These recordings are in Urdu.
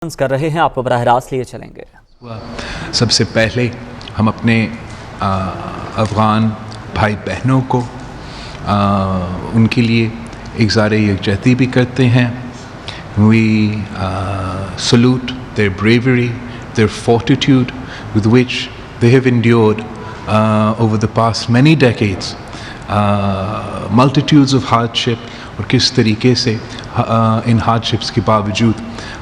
کر رہے ہیں، آپ کو براہ راست لیے چلیں گے۔ سب سے پہلے ہم اپنے افغان بھائی بہنوں کو ان کے لیے اظہار یکجہتی بھی کرتے ہیں۔ We salute their bravery, their fortitude with which they have endured over the past many decades multitudes of hardship، اور کس طریقے سے ان ہارڈشپس کے باوجود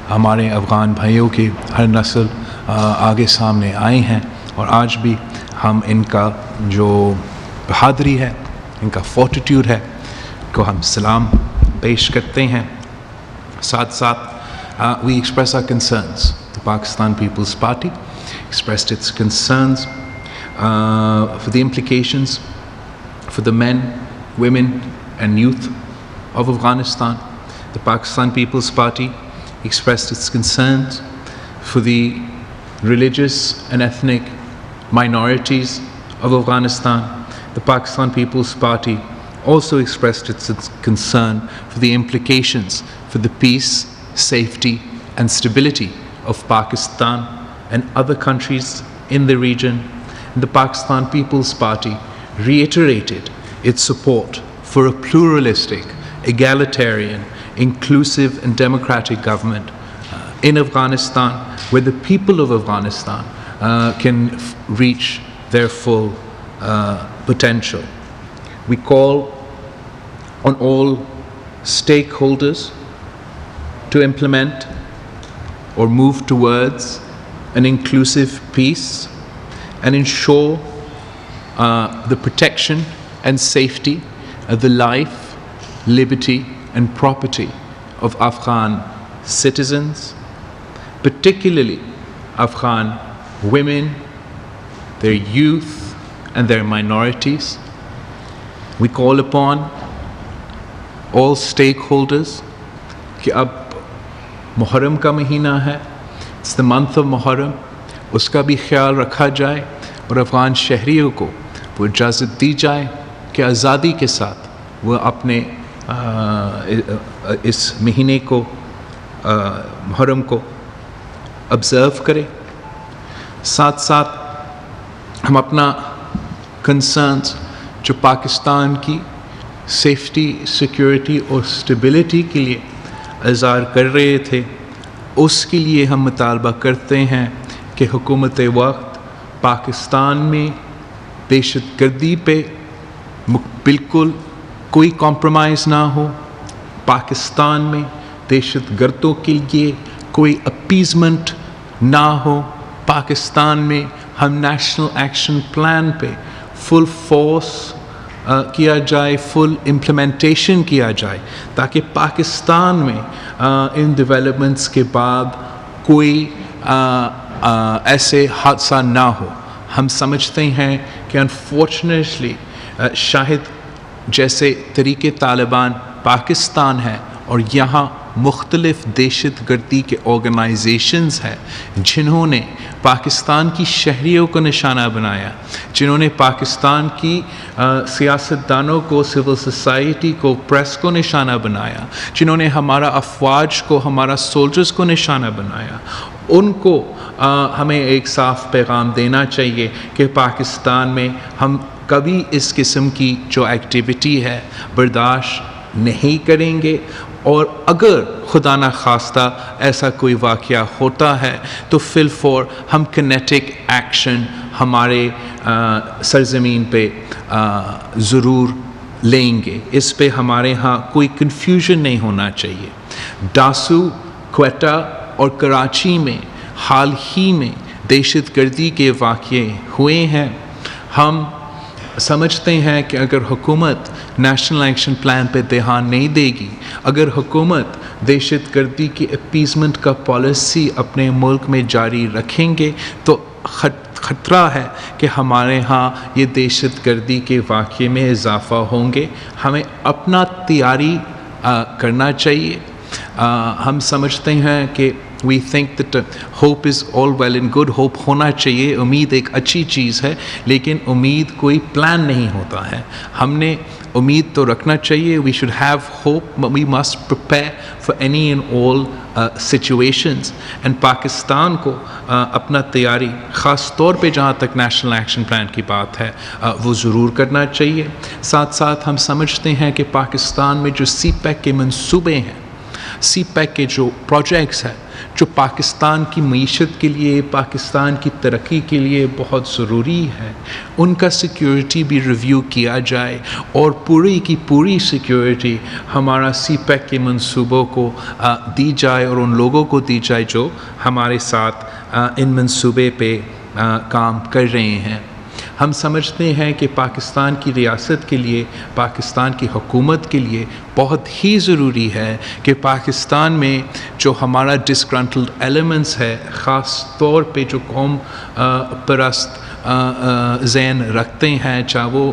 ہمارے افغان بھائیوں کے ہر نسل آگے سامنے آئے ہیں، اور آج بھی ہم ان کا جو بہادری ہے، ان کا فورٹیٹیوڈ ہے، کو ہم سلام پیش کرتے ہیں۔ ساتھ ساتھ we express our concerns. The Pakistan People's Party expressed its concerns for the implications for the men, women and youth of Afghanistan. The Pakistan People's Party expressed its concerns for the religious and ethnic minorities of Afghanistan. The Pakistan People's Party also expressed its concern for the implications for the peace, safety and stability of Pakistan and other countries in the region. And the Pakistan People's Party reiterated its support for a pluralistic, egalitarian, inclusive and democratic government in Afghanistan, where the people of Afghanistan can reach their full potential. We call on all stakeholders to implement or move towards an inclusive peace and ensure the protection and safety of the life, liberty and property of Afghan citizens, particularly Afghan women, their youth and their minorities. We call upon all stakeholders کہ اب محرم کا مہینہ ہے، it's the month of محرم، اس کا بھی خیال رکھا جائے اور افغان شہریوں کو وہ اجازت دی جائے کہ آزادی کے ساتھ وہ اپنے اس مہینے کو محرم کو آبزرو کرے۔ ساتھ ساتھ ہم اپنا کنسرنز جو پاکستان کی سیفٹی، سیکیورٹی اور اسٹیبلٹی کے لیے اظہار کر رہے تھے، اس کے لیے ہم مطالبہ کرتے ہیں کہ حکومت وقت پاکستان میں دہشت گردی پہ بالکل کوئی کمپرومائز نہ ہو، پاکستان میں دہشت گردوں کے لیے کوئی اپیزمنٹ نہ ہو، پاکستان میں ہم نیشنل ایکشن پلان پہ فل فورس کیا جائے، فل امپلیمنٹیشن کیا جائے، تاکہ پاکستان میں ان ڈیولپمنٹس کے بعد کوئی ایسے حادثہ نہ ہو۔ ہم سمجھتے ہیں کہ انفارچونیٹلی شاہد جیسے طریقے طالبان پاکستان ہے، اور یہاں مختلف دہشت گردی کے آرگنائزیشنز ہیں جنہوں نے پاکستان کی شہریوں کو نشانہ بنایا، جنہوں نے پاکستان کی سیاستدانوں کو، سول سوسائٹی کو، پریس کو نشانہ بنایا، جنہوں نے ہمارا افواج کو، ہمارا سولجرز کو نشانہ بنایا۔ ان کو ہمیں ایک صاف پیغام دینا چاہیے کہ پاکستان میں ہم کبھی اس قسم کی جو ایکٹیویٹی ہے برداشت نہیں کریں گے، اور اگر خدا نخواستہ ایسا کوئی واقعہ ہوتا ہے تو فی الفور ہم کنیٹک ایکشن ہمارے سرزمین پہ ضرور لیں گے۔ اس پہ ہمارے ہاں کوئی کنفیوژن نہیں ہونا چاہیے۔ ڈاسو، کوئٹہ اور کراچی میں حال ہی میں دہشت گردی کے واقعے ہوئے ہیں۔ ہم سمجھتے ہیں کہ اگر حکومت نیشنل ایکشن پلان پہ دھیان نہیں دے گی، اگر حکومت دہشت گردی کی اپیزمنٹ کا پالیسی اپنے ملک میں جاری رکھیں گے تو خطرہ ہے کہ ہمارے ہاں یہ دہشت گردی کے واقعے میں اضافہ ہوں گے۔ ہمیں اپنا تیاری کرنا چاہیے۔ ہم سمجھتے ہیں کہ we think that hope is all well and good, hope ہونا چاہیے, امید ایک اچھی چیز ہے, لیکن امید کوئی پلان نہیں ہوتا ہے. ہم نے امید تو رکھنا چاہیے, we should have hope, but we must prepare for any and all situations. and Pakistan کو اپنا تیاری خاص طور پہ جہاں تک نیشنل ایکشن پلان کی بات ہے وہ ضرور کرنا چاہیے. ساتھ ساتھ ہم سمجھتے ہیں کہ پاکستان میں جو سی پیک کے منصوبے ہیں, سی پیک کے جو پروجیکٹس ہیں, جو پاکستان کی معیشت کے لیے, پاکستان کی ترقی کے لیے بہت ضروری ہے, ان کا سیکیورٹی بھی ریویو کیا جائے اور پوری کی پوری سیکیورٹی ہمارا سی پیک کے منصوبوں کو دی جائے اور ان لوگوں کو دی جائے جو ہمارے ساتھ ان منصوبے پہ کام کر رہے ہیں. ہم سمجھتے ہیں کہ پاکستان کی ریاست کے لیے, پاکستان کی حکومت کے لیے بہت ہی ضروری ہے کہ پاکستان میں جو ہمارا ڈسگرنٹلڈ ایلیمنٹس ہے, خاص طور پہ جو قوم پرست ذہن رکھتے ہیں, چاہے وہ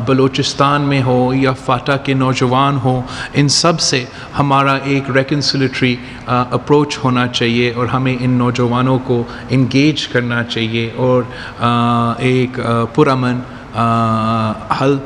بلوچستان میں ہو یا فاٹا کے نوجوان ہوں, ان سب سے ہمارا ایک ریکنسلیٹری اپروچ ہونا چاہیے اور ہمیں ان نوجوانوں کو انگیج کرنا چاہیے اور ایک پرامن حل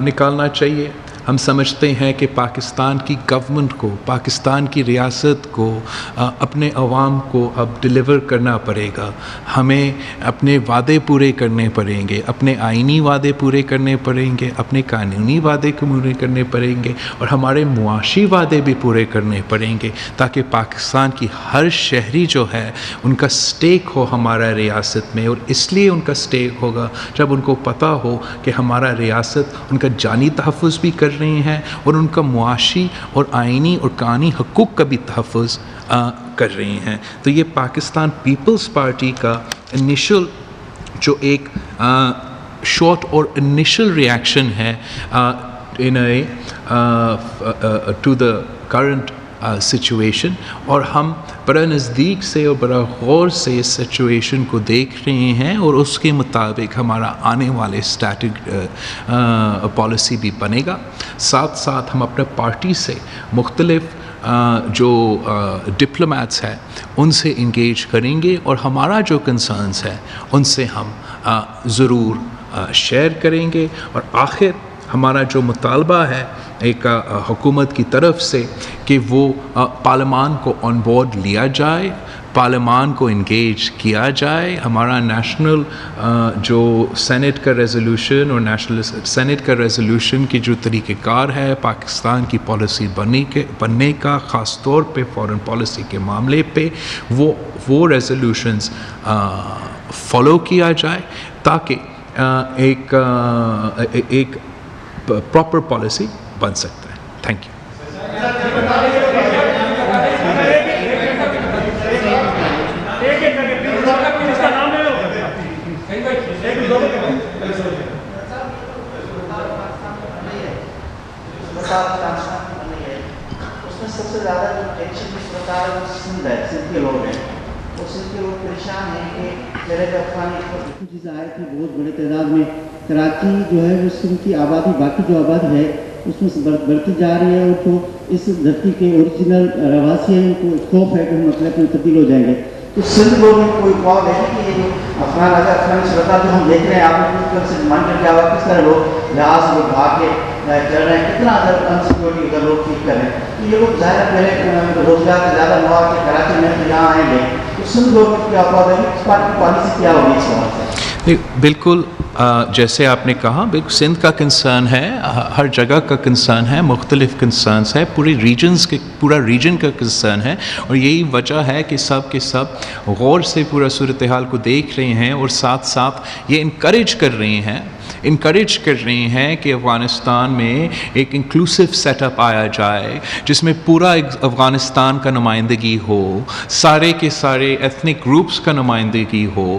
نکالنا چاہیے. ہم سمجھتے ہیں کہ پاکستان کی گورنمنٹ کو, پاکستان کی ریاست کو اپنے عوام کو اب ڈیلیور کرنا پڑے گا. ہمیں اپنے وعدے پورے کرنے پڑیں گے, اپنے آئینی وعدے پورے کرنے پڑیں گے, اپنے قانونی وعدے پورے کرنے پڑیں گے اور ہمارے معاشی وعدے بھی پورے کرنے پڑیں گے, تاکہ پاکستان کی ہر شہری جو ہے ان کا سٹیک ہو ہمارا ریاست میں. اور اس لیے ان کا سٹیک ہوگا جب ان کو پتہ ہو کہ ہمارا ریاست ان کا جانی تحفظ بھی کر رہے ہیں اور ان کا معاشی اور آئینی اور قانونی حقوق کا بھی تحفظ کر رہے ہیں. تو یہ پاکستان پیپلز پارٹی کا انیشل جو ایک شارٹ اور انیشل ریاکشن ہے ٹو دا کرنٹ سچویشن, اور ہم بڑا نزدیک سے اور بڑا غور سے اس سچویشن کو دیکھ رہے ہیں اور اس کے مطابق ہمارا آنے والے اسٹیٹک پالیسی بھی بنے گا. ساتھ ساتھ ہم اپنے پارٹی سے مختلف جو ڈپلومیٹس ہیں ان سے انگیج کریں گے اور ہمارا جو کنسرنس ہے ان سے ہم ضرور شیئر کریں گے. اور آخر ہمارا جو مطالبہ ہے ایک حکومت کی طرف سے کہ وہ پارلیمان کو آن بورڈ لیا جائے, پارلیمان کو انگیج کیا جائے. ہمارا نیشنل جو سینٹ کا ریزولوشن اور نیشنل سینٹ کا ریزولوشن کی جو طریقہ کار ہے پاکستان کی پالیسی بننے کا, خاص طور پہ فارن پالیسی کے معاملے پہ, وہ ریزولوشنز فالو کیا جائے تاکہ ایک پراپر پالیسی بن سکتا ہے. Thank you. اس میں سب سے زیادہ جو ٹینشن کی صورت ہے وہ سندھ ہے, سندھ کے لوگ ہیں. اور سندھ کے لوگ پریشان ہیں کہ جرید افغانی چیز آئے تھی بہت بڑے تعداد میں. کراچی جو ہے وہ سندھ کی آبادی باقی جو آبادی ہے اس میں بڑھتی جا رہی ہے, اور جو اس دھرتی کے اوریجنل رہواسی ہیں ان کو خوف ہے کہ ہم مطلب میں تبدیل ہو جائیں گے. تو سندھ لوگوں میں کوئی خواب ہے کہ یہ جو افغانی صورت جو ہم دیکھ رہے ہیں, آپ نے کچھ طرف سے ڈیمانڈ کیا ہوا, کس طرح لوگ لحاظ لوگ بھاگ کے چل رہے ہیں, کتنا ادھر انسیکورٹی ادھر لوگ ٹھیک کر رہے ہیں. تو یہ لوگ ظاہر پہلے روزگار کا زیادہ مواقع کے کراچی میں یہاں آئیں گے. تو سندھ لوگوں کی کیا خواب ہے, اس پارٹی کی پالیسی کیا ہوگی اس حوالے سے؟ بالکل جیسے آپ نے کہا, بالکل سندھ کا کنسرن ہے, ہر جگہ کا کنسرن ہے, مختلف کنسرنس ہے, پورا ریجن کا کنسرن ہے. اور یہی وجہ ہے کہ سب کے سب غور سے پورا صورتحال کو دیکھ رہے ہیں اور ساتھ ساتھ یہ انکریج کر رہے ہیں کہ افغانستان میں ایک انکلوسیو سیٹ اپ آیا جائے جس میں پورا افغانستان کا نمائندگی ہو, سارے کے سارے ایتھنک گروپس کا نمائندگی ہو.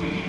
PTP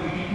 PTP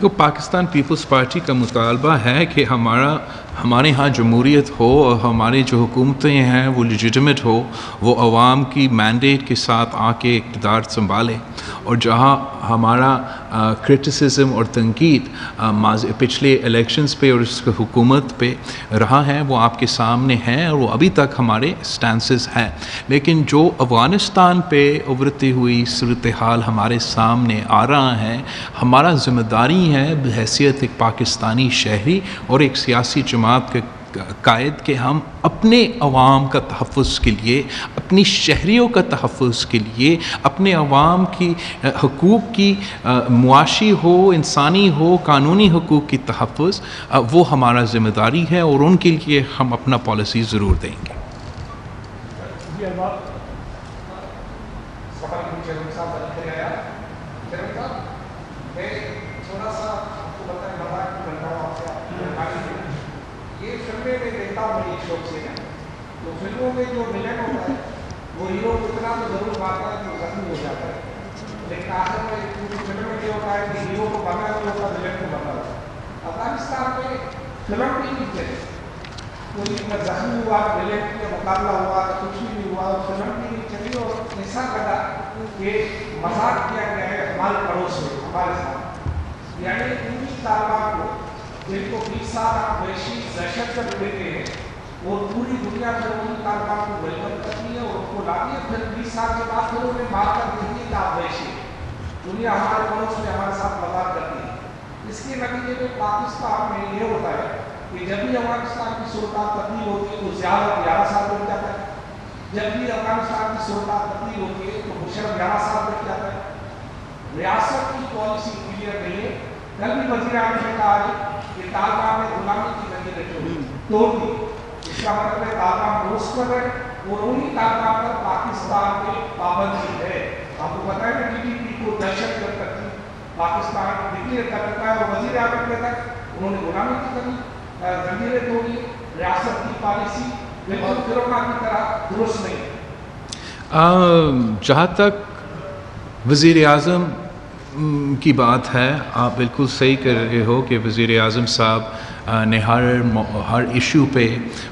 تو پاکستان پیپلز پارٹی کا مطالبہ ہے کہ ہمارے ہاں جمہوریت ہو اور ہماری جو حکومتیں ہیں وہ لیجیٹمیٹ ہو، وہ عوام کی مینڈیٹ کے ساتھ آ کے اقتدار سنبھالے، اور جہاں ہمارا کرٹیسزم اور تنقید پچھلے الیکشنز پہ اور اس حکومت پہ رہا ہے وہ آپ کے سامنے ہے، اور وہ ابھی تک ہمارے سٹانسز ہیں. لیکن جو افغانستان پہ ابھرتی ہوئی صورتحال ہمارے سامنے آ رہا ہے، ہمارا ذمہ داری ہے بحیثیت ایک پاکستانی شہری اور ایک سیاسی جماعت کے قائد کہ ہم اپنے عوام کا تحفظ کے لیے، اپنی شہریوں کا تحفظ کے لیے، اپنے عوام کی حقوق کی معاشی ہو، انسانی ہو، قانونی حقوق کی تحفظ وہ ہمارا ذمہ داری ہے، اور ان کے لیے ہم اپنا پالیسی ضرور دیں گے. تو فلموں میں جو ولن ہوتا ہے وہ ہیرو اتنا تو ضرور مارتا ہے کہ زخمی ہو جاتا ہے، لیکن آخر میں پوری فلم میں یہ ہوتا ہے کہ ہیرو کو بنا نہیں ہوتا، ولن کو بنا ہوتا ہے. افغانستان میں فلم بھی نہیں چلے، کوئی زخمی ہوا، ولن کا مقابلہ ہوا، کچھ بھی نہیں ہوا، فلم بھی نہیں چلی، اور ایسا لگا کہ مذاق کیا گیا ہے ہمارے پڑوس میں ہمارے ساتھ. یعنی پوری طالبان کو جن کو 20 سال آپ وحشی دہشت گرد دیتے ہیں، اور پوری دنیا میں ان طالبان کو ویلکم کرتی ہے اور ان کو لاتی ہے، پھر 20 سال کے بعد پھر انہیں مار کر دیتی ہے کہ آپ وحشی. دنیا ہمارے پڑوس میں ہمارے ساتھ مذاق کرتی ہے. اس کے نتیجے میں پاکستان میں یہ ہوتا ہے کہ جب بھی افغانستان کی صورتحال تبدیل ہوتی ہے تو زیادہ 11 سال لگ جاتا ہے، جب بھی افغانستان کی صورتحال تبدیل ہوتی ہے تو مشرف 11 سال لگ جاتا ہے. ریاست کی پالیسی کلیئر نہیں ہے. کل بھی وزیر اعظم نے کہا ہے کہ طالبان نے غلامی کی نظریں توڑ دی. اس کا مطلب ہے طالبان روز کر رہے ہیں، اور انہی طالبان پر پاکستان کی پابندی ہے. آپ کو پتہ ہے کہ TTP کو دہشت گرد کرتی پاکستان ڈکلیئر کر دیتا ہے، اور وزیر اعظم کہتا ہے انہوں نے غلامی کی کری، زنجیریں توڑی. ریاست کی پالیسی بالکل فروغ کی طرح درست نہیں. جہاں تک وزیر اعظم کی بات ہے، آپ بالکل صحیح کر رہے ہو کہ وزیر اعظم صاحب نے ہر ایشو پہ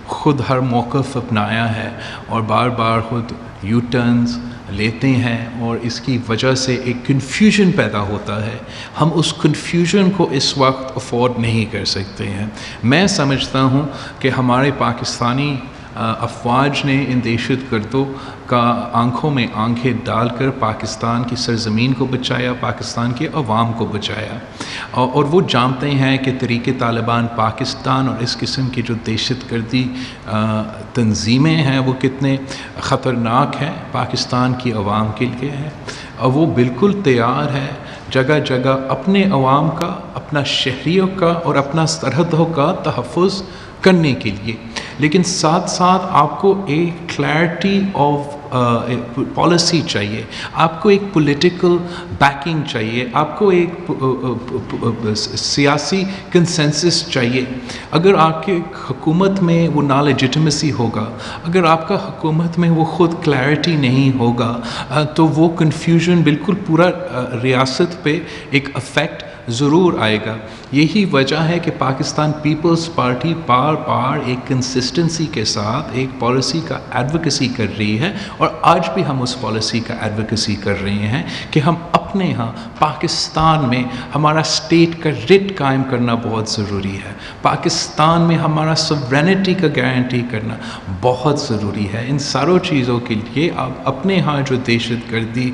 خود ہر موقف اپنایا ہے، اور بار بار خود یو ٹرنز لیتے ہیں، اور اس کی وجہ سے ایک کنفیوژن پیدا ہوتا ہے. ہم اس کنفیوژن کو اس وقت افورڈ نہیں کر سکتے ہیں. میں سمجھتا ہوں کہ ہمارے پاکستانی افواج نے ان دہشت گردوں کا آنکھوں میں آنکھیں ڈال کر پاکستان کی سرزمین کو بچایا، پاکستان کے عوام کو بچایا، اور وہ جانتے ہیں کہ طریق طالبان پاکستان اور اس قسم کی جو دہشت گردی تنظیمیں ہیں وہ کتنے خطرناک ہیں پاکستان کی عوام کے لیے ہے، اور وہ بالکل تیار ہے جگہ جگہ اپنے عوام کا، اپنا شہریوں کا اور اپنا سرحدوں کا تحفظ کرنے کے لیے. لیکن ساتھ ساتھ آپ کو ایک کلیئرٹی آف پالیسی چاہیے، آپ کو ایک پولیٹیکل بیکنگ چاہیے، آپ کو ایک سیاسی کنسنسس چاہیے. اگر آپ کے حکومت میں وہ نا لیجٹمیسی ہوگا، اگر آپ کا حکومت میں وہ خود کلیئرٹی نہیں ہوگا، تو وہ کنفیوژن بالکل پورا ریاست پہ ایک افیکٹ ضرور آئے گا. یہی وجہ ہے کہ پاکستان پیپلز پارٹی بار بار ایک کنسسٹنسی کے ساتھ ایک پالیسی کا ایڈوکیسی کر رہی ہے، اور آج بھی ہم اس پالیسی کا ایڈوکیسی کر رہے ہیں کہ ہم اپنے ہاں پاکستان میں ہمارا اسٹیٹ کا رٹ قائم کرنا بہت ضروری ہے. پاکستان میں ہمارا سورینٹی کا گارنٹی کرنا بہت ضروری ہے. ان ساروں چیزوں کے لیے آپ اپنے ہاں جو دہشت گردی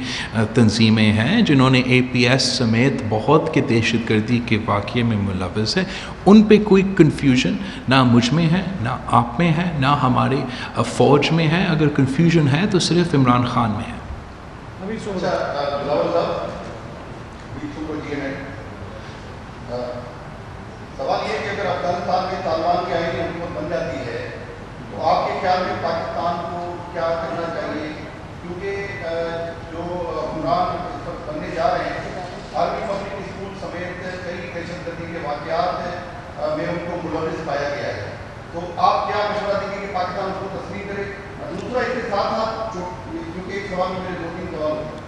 تنظیمیں ہیں جنہوں نے APS سمیت بہت کے دہشت گردی کے واقعے میں ملوث ہے، ان پہ کوئی کنفیوژن نہ مجھ میں ہے، نہ آپ میں ہے، نہ ہمارے فوج میں ہے. اگر کنفیوژن ہے تو صرف عمران خان میں ہے. سوال یہ کہ اگر افغانستان میں طالبان کی آئینی حکومت بن جاتی ہے تو آپ کے خیال میں پاکستان کو کیا کرنا چاہیے؟ کیونکہ جو حکمران اس وقت بننے جا رہے ہیں، عربی پبلک اسکول سمیت کئی دہشت گردی کے واقعات میں ان کو ملوث پایا گیا ہے. تو آپ کیا مشورہ دیں گے کہ پاکستان اس کو تسلیم کرے؟ دوسرا اس کے ساتھ ساتھ کیونکہ ایک سوال میں میرے 2-3 سوال ہوتے ہیں.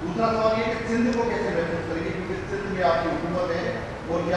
دوسرا سوال یہ کہ سندھ کو کیسے محفوظ کریں گے، کیونکہ سندھ میں آپ کی حکومت ہے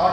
8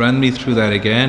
run me through that again.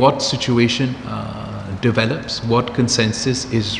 what situation develops, what consensus is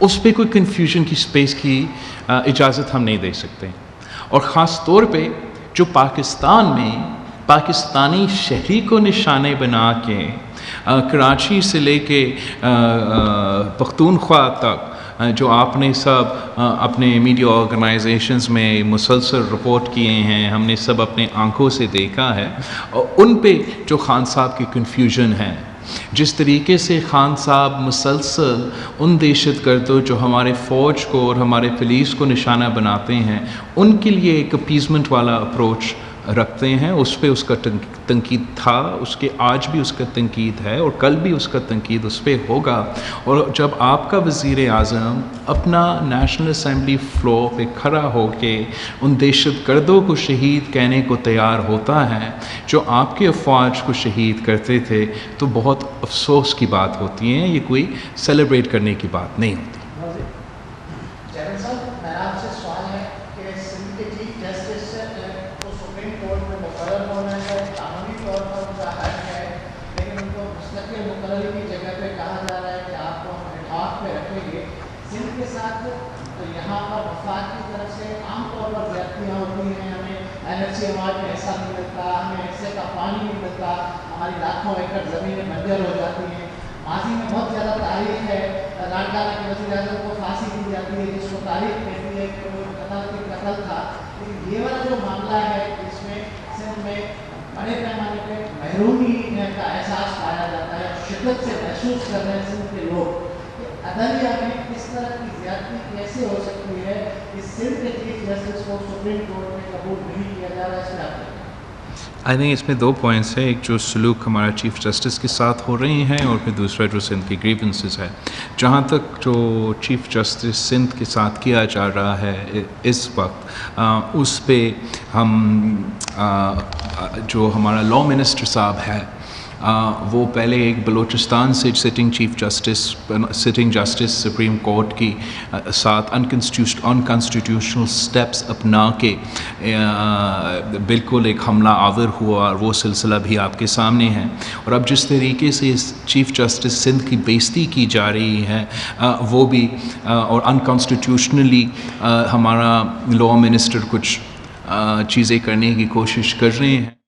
اس پہ کوئی کنفیوژن کی سپیس کی اجازت ہم نہیں دے سکتے. اور خاص طور پہ جو پاکستان میں پاکستانی شہری کو نشانے بنا کے کراچی سے لے کے پختونخوا تک جو آپ نے سب اپنے میڈیا آرگنائزیشنز میں مسلسل رپورٹ کیے ہیں، ہم نے سب اپنے آنکھوں سے دیکھا ہے، اور ان پہ جو خان صاحب کی کنفیوژن ہے، جس طریقے سے خان صاحب مسلسل ان دہشت گردوں جو ہمارے فوج کو اور ہمارے پولیس کو نشانہ بناتے ہیں، ان کے لیے ایک اپیزمنٹ والا اپروچ رکھتے ہیں، اس پہ اس کا تنقید تھا، اس کے آج بھی اس کا تنقید ہے، اور کل بھی اس کا تنقید اس پہ ہوگا. اور جب آپ کا وزیر اعظم اپنا نیشنل اسمبلی فلور پہ کھڑا ہو کے ان دہشت گردوں کو شہید کہنے کو تیار ہوتا ہے جو آپ کے افواج کو شہید کرتے تھے، تو بہت افسوس کی بات ہوتی ہے، یہ کوئی سیلیبریٹ کرنے کی بات نہیں ہوتی. چیئرمین صاحب، میرا آپ سے سوال ہے کہ سندھ کے چیف جسٹس کو سپریم کورٹ میں مقرر ہونا ہے، قانونی طور پر ان کا حق ہے، لیکن ان کو مستقل مقرری کی جگہ پہ کہا جا رہا ہے کہ آپ کو ہم اٹھاف پہ رکھیں گے. سندھ کے ساتھ تو یہاں پر وفاق کی طرف سے عام طور پر زیادتیاں ہوتی ہیں، ہمیں NLC عمارت میں حصہ نہیں ملتا، ہمیں حصے کا پانی نہیں ملتا، ہماری لاکھوں ایکڑ زمینیں بنجر ہو جاتی ہیں. ماضی میں بہت زیادہ تاریخ ہے، لاڈکانہ کے وزیر اعظم کو پھانسی دی جاتی ہے، جس کو تاریخ کہتی ہے کہ وہ قتل تھا. لیکن یہ والا جو معاملہ ہے، اس میں سندھ میں بڑے پیمانے پہ محرومی کا احساس پایا جاتا ہے، شدت سے محسوس کر رہے ہیں سندھ کے لوگ. عدلیہ میں کس طرح کی زیادتی کیسے ہو سکتی ہے کہ سندھ کے چیف جسٹس کو سپریم کورٹ میں قبول نہیں کیا جا رہا ہے؟ اس میں آپ آئی تھنک اس میں دو پوائنٹس ہیں، ایک جو سلوک ہمارا چیف جسٹس کے ساتھ ہو رہے ہیں، اور پھر دوسرا جو سندھ کی گریونسز ہے. جہاں تک جو چیف جسٹس سندھ کے ساتھ کیا جا رہا ہے اس وقت، اس پہ ہم جو ہمارا لا منسٹر صاحب ہے، وہ پہلے ایک بلوچستان سے سٹنگ جسٹس سپریم کورٹ کی ساتھ انکانسٹیٹیوشنل سٹیپس اپنا کے بالکل ایک حملہ آور ہوا، اور وہ سلسلہ بھی آپ کے سامنے ہے. اور اب جس طریقے سے چیف جسٹس سندھ کی بےزتی کی جا رہی ہے، وہ بھی اور انکانسٹیٹیوشنلی ہمارا لا منسٹر کچھ چیزیں کرنے کی کوشش کر رہے ہیں.